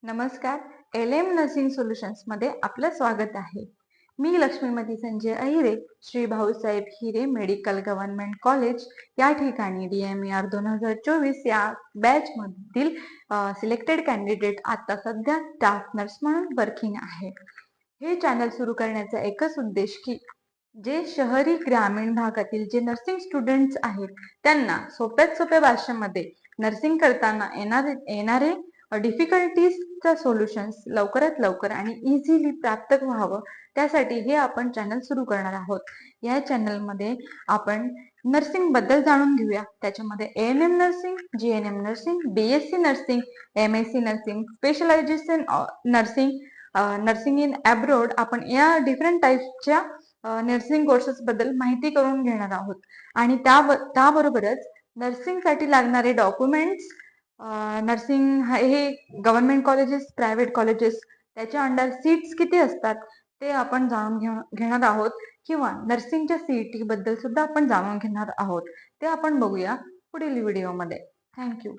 नमस्कार. LM nursing solutions मध्ये आपलं स्वागत आहे. मी लक्ष्मीमती Sanjay Ahire, Shri Bhausaheb Hire medical government college या ठिकाणी DMER 2024 या बॅच मधील सिलेक्टेड कॅन्डिडेट आता सध्या स्टाफ नर्स म्हणून वर्किंग आहे. हे चॅनल सुरू करण्याचा एकच उद्देश की जे शहरी ग्रामीण भागातील जे नर्सिंग स्टुडंट्स आहेत त्यांना सोप्यात सोप्या भाषेमध्ये नर्सिंग करताना येणारे डिफिकल्टीजचं सोल्युशन्स लवकरात लवकर आणि इझिली प्राप्त व्हावं त्यासाठी हे आपण चॅनल सुरू करणार आहोत. या चॅनलमध्ये आपण नर्सिंग बद्दल जाणून घेऊया. त्याच्यामध्ये ANM nursing, GNM nursing, BSc nursing, MSc nursing, specialisation nursing, nursing in abroad आपण या डिफरंट टाईप्सच्या नर्सिंग कोर्सेस बद्दल माहिती करून घेणार आहोत आणि त्याबरोबरच नर्सिंगसाठी लागणारे डॉक्युमेंट्स, नर्सिंग हे गव्हर्नमेंट कॉलेजेस, प्रायव्हेट कॉलेजेस त्याच्या अंडर सीट्स किती असतात ते आपण जाणून घेणार आहोत किंवा नर्सिंगच्या CET बद्दल सुद्धा आपण जाणून घेणार आहोत. ते आपण बघूया पुढील व्हिडिओमध्ये. थँक्यू.